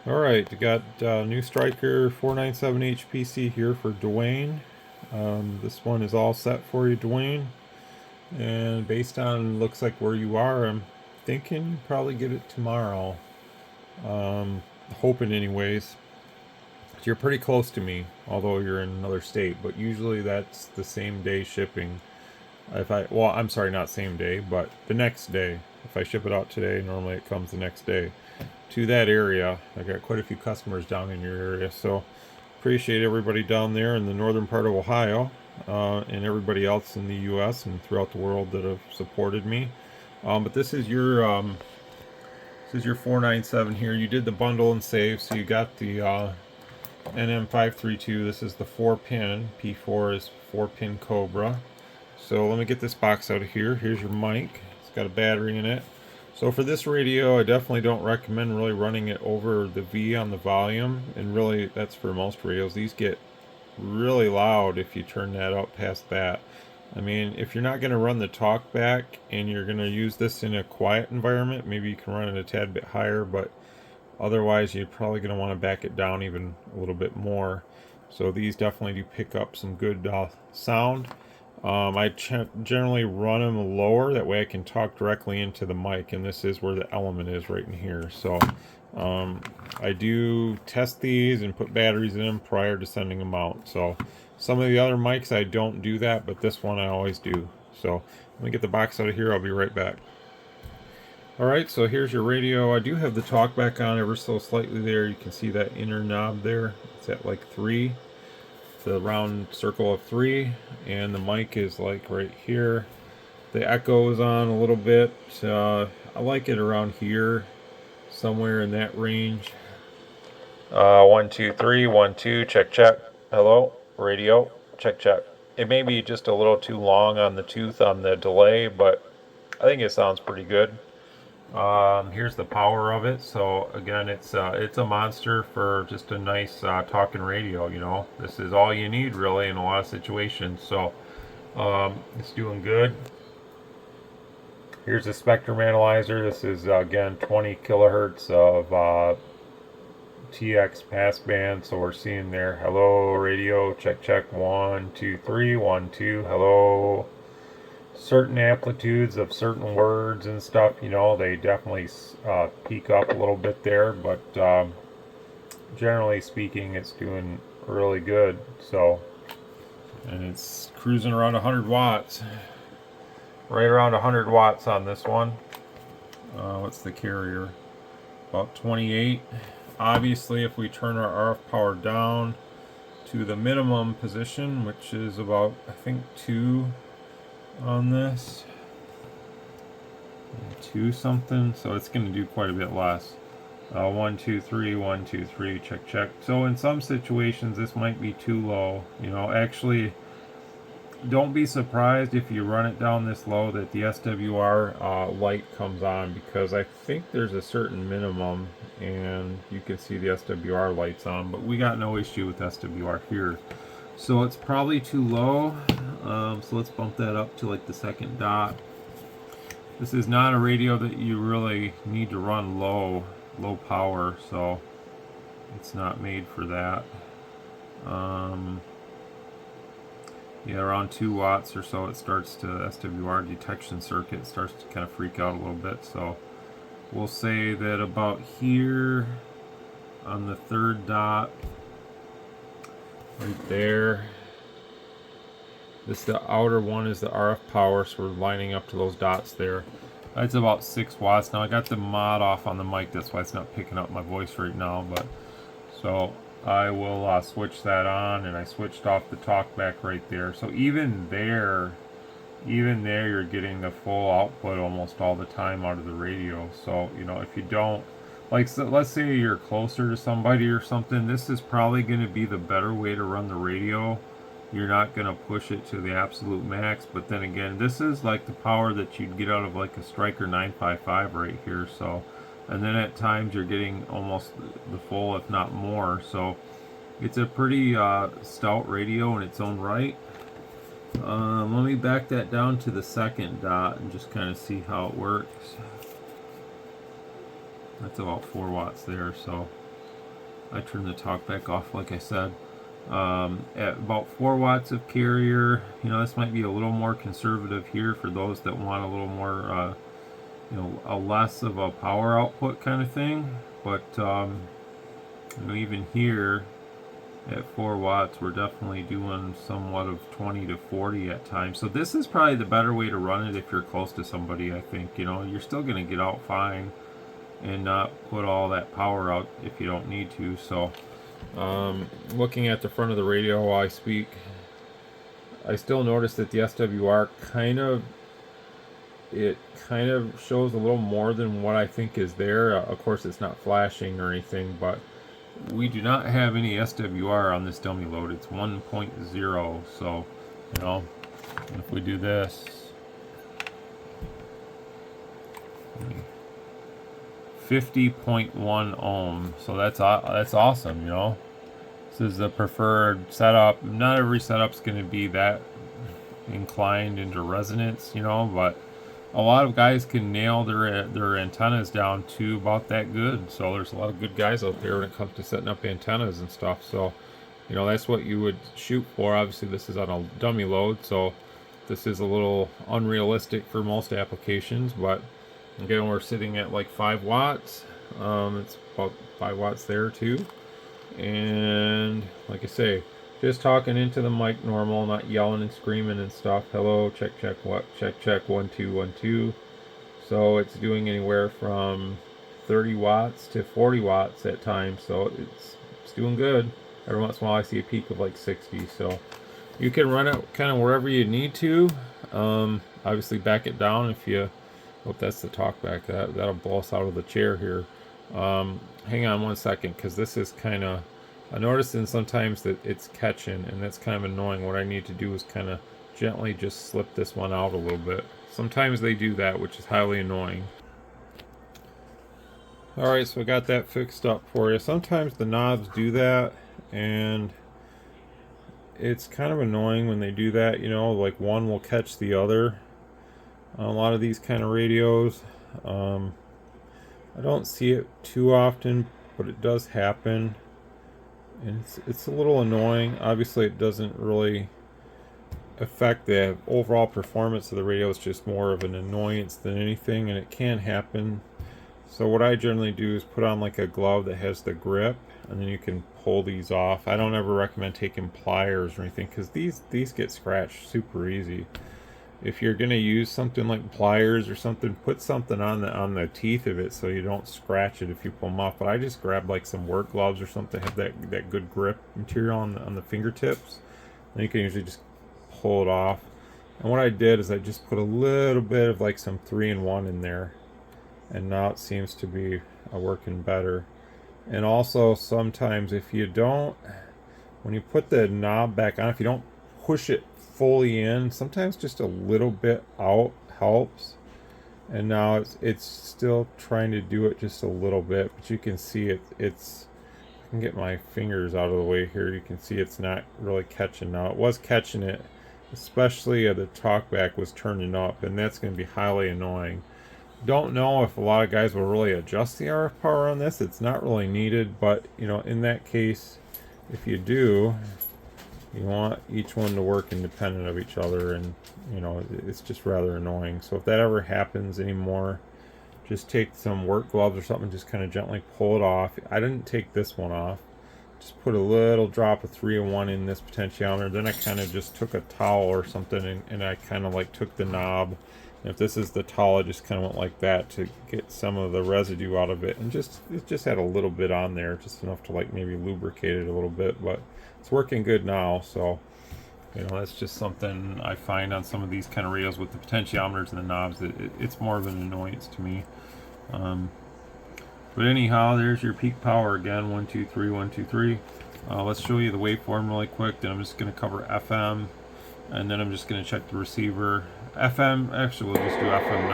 Alright, we got new Stryker 497 HPC here for Dwayne. This one is all set for you, Dwayne. And based on looks like where you are, I'm thinking you probably get it tomorrow. Hoping anyways. You're pretty close to me, although you're in another state, but usually that's the same day shipping. Well, I'm sorry, not same day, but the next day. If I ship it out today, normally it comes the next day to that area. I got quite a few customers down in your area, so appreciate everybody down there in the northern part of Ohio, and everybody else in the U.S. and throughout the world that have supported me. But this is your 497 here. You did the bundle and save, so you got the NM532. This is the 4-pin. P4 is 4-pin Cobra. So let me get this box out of here. Here's your mic. It's got a battery in it. So for this radio, I definitely don't recommend really running it over the V on the volume. And really, that's for most radios. These get really loud if you turn that up past that. I mean, if you're not going to run the talk back and you're going to use this in a quiet environment, maybe you can run it a tad bit higher, but otherwise you're probably going to want to back it down even a little bit more. So these definitely do pick up some good sound. I generally run them lower, that way I can talk directly into the mic, and this is where the element is right in here. So I do test these and put batteries in them prior to sending them out. So some of the other mics I don't do that, but this one I always do. So let me get the box out of here. I'll be right back. Alright, so here's your radio. I do have the talk back on ever so slightly there. You can see that inner knob there. It's at like 3. It's a round circle of 3. And the mic is like right here. The echo is on a little bit. I like it around here. Somewhere in that range. 1, 2, 3, 1, 2, check, check. Hello, radio, check, check. It may be just a little too long on the tooth on the delay, but I think it sounds pretty good. Here's the power of it. So again, it's a monster for just a nice talking radio. You know, this is all you need really in a lot of situations. So it's doing good. Here's the spectrum analyzer. This is again 20 kilohertz of TX passband. So we're seeing there, hello radio, check check, 1 2 3, 1 2, hello. Certain amplitudes of certain words and stuff, you know, they definitely peak up a little bit there, but generally speaking, it's doing really good. So, and it's cruising around 100 watts, right around 100 watts on this one. What's the carrier? About 28. Obviously, if we turn our RF power down to the minimum position, which is about, I think, 2 on this, 2 something, so it's going to do quite a bit less. 1 2 3, 1 2 3, check check. So in some situations this might be too low. You know, actually, don't be surprised if you run it down this low that the SWR light comes on, because I think there's a certain minimum, and you can see the SWR lights on, but we got no issue with SWR here. So it's probably too low. So let's bump that up to like the second dot. This is not a radio that you really need to run low power, so it's not made for that. Yeah, around 2 watts or so it starts to, SWR detection circuit starts to kind of freak out a little bit. So we'll say that about here on the third dot, right there. The outer one is the RF power, so we're lining up to those dots there. That's about 6 watts. Now I got the mod off on the mic, that's why it's not picking up my voice right now. But so I will switch that on, and I switched off the talkback right there. So even there you're getting the full output almost all the time out of the radio. So you know, if you don't like, so let's say you're closer to somebody or something, this is probably going to be the better way to run the radio. You're not going to push it to the absolute max, but then again, this is like the power that you'd get out of like a Stryker 955 right here. So, and then at times you're getting almost the full, if not more. So it's a pretty stout radio in its own right. Let me back that down to the second dot and just kind of see how it works. That's about 4 watts there. So I turned the talk back off, like I said. At about 4 watts of carrier, you know, this might be a little more conservative here for those that want a little more, you know, a less of a power output kind of thing. But you know, even here at 4 watts, we're definitely doing somewhat of 20 to 40 at times. So this is probably the better way to run it if you're close to somebody. I think, you know, you're still going to get out fine and not put all that power out if you don't need to. So looking at the front of the radio while I speak, I still notice that the SWR kind of shows a little more than what I think is there. Of course, it's not flashing or anything, but we do not have any SWR on this dummy load. It's 1.0, so, you know, if we do this, 50.1 ohm, so that's awesome, you know. This is the preferred setup. Not every setup's going to be that inclined into resonance, you know, but a lot of guys can nail their antennas down to about that good. So there's a lot of good guys out there when it comes to setting up antennas and stuff. So, you know, that's what you would shoot for. Obviously, this is on a dummy load, so this is a little unrealistic for most applications. But again, we're sitting at like 5 watts. It's about 5 watts there too. And like I say, just talking into the mic normal, not yelling and screaming and stuff. Hello, check, check, what? Check, check, 1, 2, 1, 2. So it's doing anywhere from 30 watts to 40 watts at times. So it's doing good. Every once in a while I see a peak of like 60. So you can run it kind of wherever you need to. Obviously back it down if you, hope that's the talk back. That'll blow us out of the chair here. Hang on 1 second, because this is kind of, I noticed in sometimes that it's catching, and that's kind of annoying. What I need to do is kind of gently just slip this one out a little bit. Sometimes they do that, which is highly annoying. Alright, so I got that fixed up for you. Sometimes the knobs do that, and it's kind of annoying when they do that, you know, like one will catch the other on a lot of these kind of radios. I don't see it too often, but it does happen, and it's a little annoying. Obviously it doesn't really affect the overall performance of the radio. It's just more of an annoyance than anything, and it can happen. So what I generally do is put on like a glove that has the grip, and then you can pull these off. I don't ever recommend taking pliers or anything, because these get scratched super easy. If you're going to use something like pliers or something, put something on the teeth of it so you don't scratch it if you pull them off. But I just grab like some work gloves or something that have that good grip material on the fingertips. And you can usually just pull it off. And what I did is I just put a little bit of like some 3-in-1 in there. And now it seems to be working better. And also sometimes if you don't, when you put the knob back on, if you don't push it fully in, sometimes just a little bit out helps. And now it's still trying to do it just a little bit, but you can see it's I can get my fingers out of the way here. You can see it's not really catching now. It was catching it, especially the talkback was turning up, and that's going to be highly annoying. Don't know if a lot of guys will really adjust the RF power on this. It's not really needed, but you know, in that case, if you do, you want each one to work independent of each other, and you know, it's just rather annoying. So if that ever happens anymore, just take some work gloves or something, just kind of gently pull it off. I didn't take this one off. Just put a little drop of 3-in-1 in this potentiometer. Then I kind of just took a towel or something, and I kind of like took the knob. And if this is the towel, I just kind of went like that to get some of the residue out of it. And it just had a little bit on there, just enough to like maybe lubricate it a little bit. But it's working good now, so you know, that's just something I find on some of these kind of radios with the potentiometers and the knobs. It's more of an annoyance to me. But anyhow, there's your peak power again, 1, 2, 3, 1, 2, 3. Let's show you the waveform really quick. Then I'm just going to cover FM, and then I'm just going to check the receiver. FM, actually we'll just do FM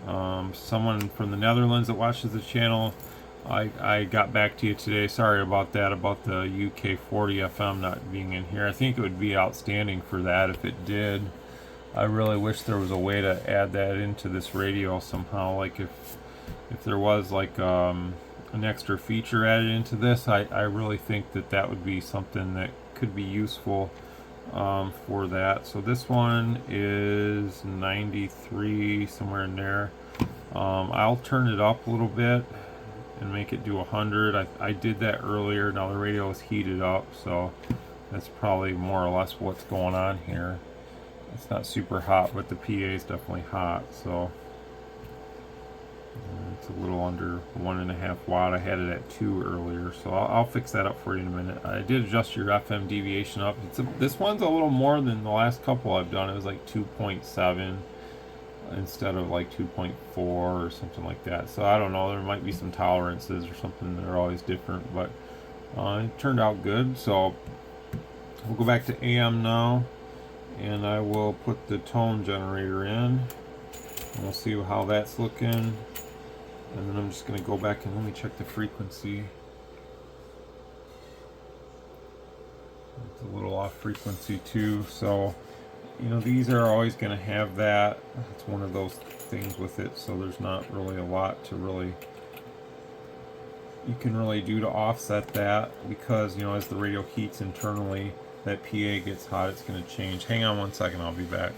now. Someone from the Netherlands that watches the channel, I got back to you today. Sorry about that, about the UK 40 FM not being in here. I think it would be outstanding for that if it did. I really wish there was a way to add that into this radio somehow. Like if there was like a an extra feature added into this, I really think that that would be something that could be useful for that. So this one is 93, somewhere in there. I'll turn it up a little bit and make it do 100. I did that earlier. Now the radio is heated up, so that's probably more or less what's going on here. It's not super hot, but the PA is definitely hot, so it's a little under 1.5 watt. I had it at 2 earlier, so I'll fix that up for you in a minute. I did adjust your FM deviation up. This one's a little more than the last couple I've done. It was like 2.7 instead of like 2.4 or something like that. So I don't know, there might be some tolerances or something that are always different, but it turned out good. So we'll go back to AM now, and I will put the tone generator in, and we'll see how that's looking. And then I'm just going to go back and let me check the frequency. It's a little off frequency too, so you know, these are always going to have that. It's one of those things with it, so there's not really a lot to really you can really do to offset that, because you know, as the radio heats internally, that PA gets hot, it's going to change. Hang on one second, I'll be back.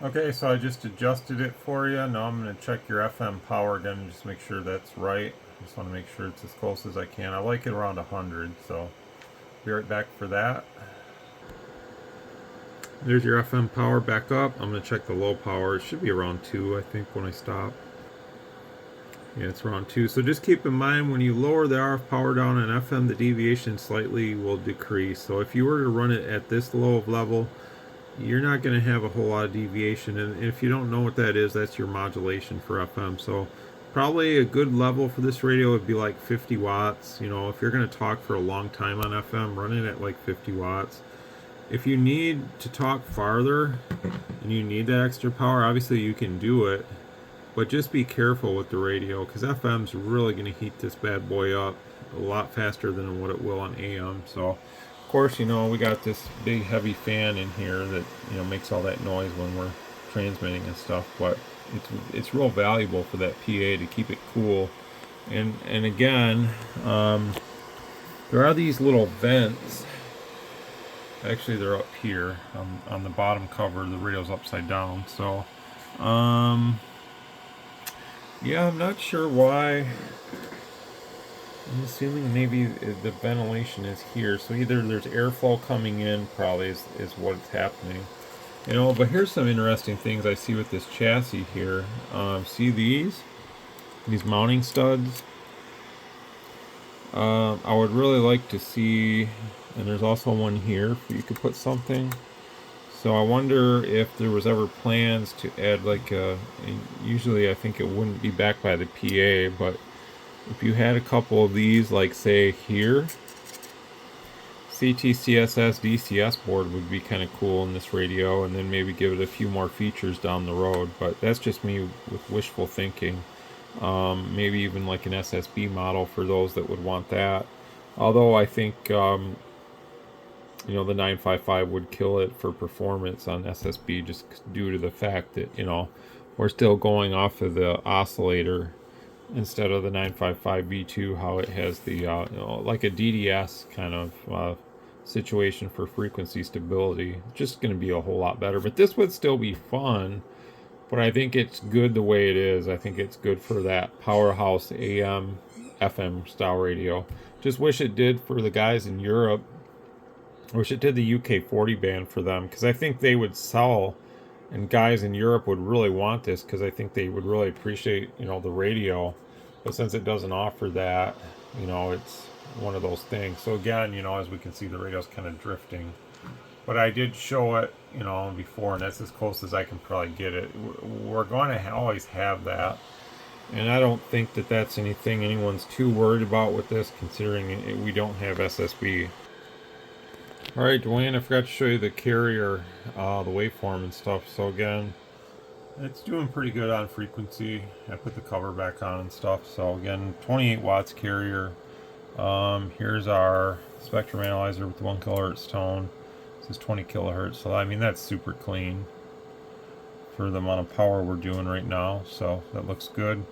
Okay, so I just adjusted it for you. Now I'm going to check your FM power again and just make sure that's right. I just want to make sure it's as close as I can. I like it around 100, so be right back for that. There's your FM power back up. I'm going to check the low power. It should be around 2, I think, when I stop. Yeah, it's around 2. So just keep in mind, when you lower the RF power down on FM, the deviation slightly will decrease. So if you were to run it at this low of level, you're not going to have a whole lot of deviation. And if you don't know what that is, that's your modulation for FM. So probably a good level for this radio would be like 50 watts. You know, if you're going to talk for a long time on FM, run it at like 50 watts. If you need to talk farther and you need that extra power, obviously you can do it, but just be careful with the radio, because FM's really going to heat this bad boy up a lot faster than what it will on AM. So of course, you know, we got this big heavy fan in here that, you know, makes all that noise when we're transmitting and stuff, but it's real valuable for that PA to keep it cool. And again, there are these little vents. Actually, they're up here on the bottom cover. The radio's upside down. So, yeah, I'm not sure why. I'm assuming maybe the ventilation is here. So either there's airflow coming in, probably is what's happening. You know, but here's some interesting things I see with this chassis here. See these mounting studs? I would really like to see, and there's also one here for you could put something. So I wonder if there was ever plans to add like usually I think it wouldn't be backed by the PA, but if you had a couple of these, like say here, CTCSS DCS board would be kind of cool in this radio, and then maybe give it a few more features down the road. But that's just me with wishful thinking. Maybe even like an SSB model for those that would want that. Although I think you know, the 955 would kill it for performance on SSB, just due to the fact that, you know, we're still going off of the oscillator instead of the 955 V2, how it has the you know, like a DDS kind of situation for frequency stability. Just going to be a whole lot better, but this would still be fun. But I think it's good the way it is. I think it's good for that powerhouse AM FM style radio. Just wish it did for the guys in Europe. I wish it did the UK 40 band for them, because I think they would sell, and guys in Europe would really want this, because I think they would really appreciate, you know, the radio. But since it doesn't offer that, you know, it's one of those things. So again, you know, as we can see, the radio's kind of drifting. But I did show it, you know, before, and that's as close as I can probably get it. We're going to always have that. And I don't think that that's anything anyone's too worried about with this, considering we don't have SSB. Alright, Dwayne, I forgot to show you the carrier, the waveform and stuff. So again, it's doing pretty good on frequency. I put the cover back on and stuff. So again, 28 watts carrier. Here's our spectrum analyzer with the 1 kilohertz tone. This is 20 kilohertz. So I mean, that's super clean for the amount of power we're doing right now. So that looks good.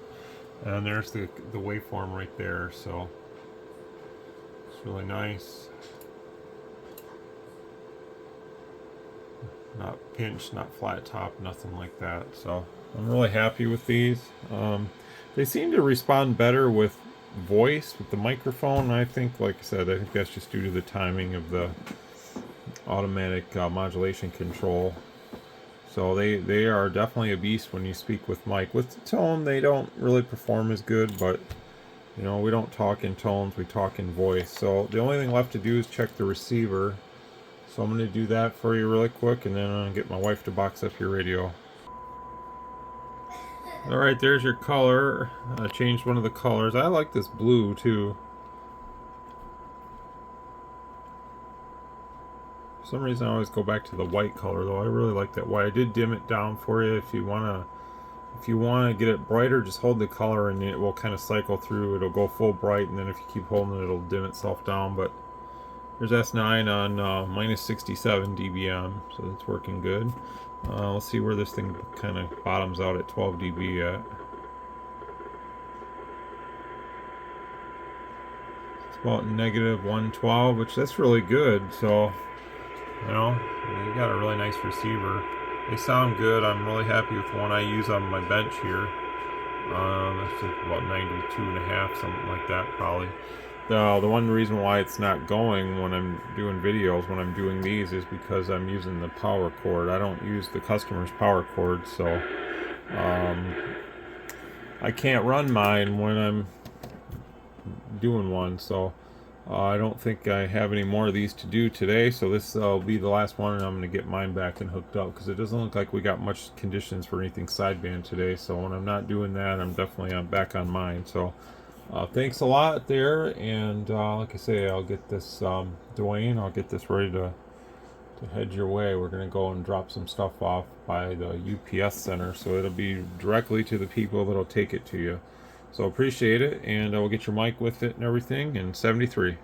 And there's the waveform right there, so it's really nice. Not pinched, not flat top, nothing like that. So I'm really happy with these. They seem to respond better with voice, with the microphone. I think, like I said, I think that's just due to the timing of the automatic modulation control. So they are definitely a beast when you speak with mic. With tone, they don't really perform as good, but you know, we don't talk in tones, we talk in voice. So the only thing left to do is check the receiver. So I'm going to do that for you really quick, and then I'm going to get my wife to box up your radio. Alright, there's your color. I changed one of the colors. I like this blue too. For some reason I always go back to the white color though. I really like that white. I did dim it down for you. If you wanna get it brighter, just hold the color and it will kind of cycle through. It'll go full bright, and then if you keep holding it, it'll dim itself down. But there's S9 on minus 67 dBm, so that's working good. Let's see where this thing kind of bottoms out at 12 dB at. It's about negative 112, which that's really good. So, you know, you got a really nice receiver. They sound good. I'm really happy with the one I use on my bench here. That's about 92.5, something like that, probably. The one reason why it's not going when I'm doing videos, when I'm doing these, is because I'm using the power cord. I don't use the customer's power cord, so I can't run mine when I'm doing one. So I don't think I have any more of these to do today, so this will be the last one, and I'm going to get mine back and hooked up, because it doesn't look like we got much conditions for anything sideband today. So when I'm not doing that, I'm definitely back on mine. So thanks a lot there, and like I say, I'll get this Dwayne, I'll get this ready to head your way. We're going to go and drop some stuff off by the UPS center, so it'll be directly to the people that'll take it to you. So appreciate it, and I will get your mic with it and everything. And 73.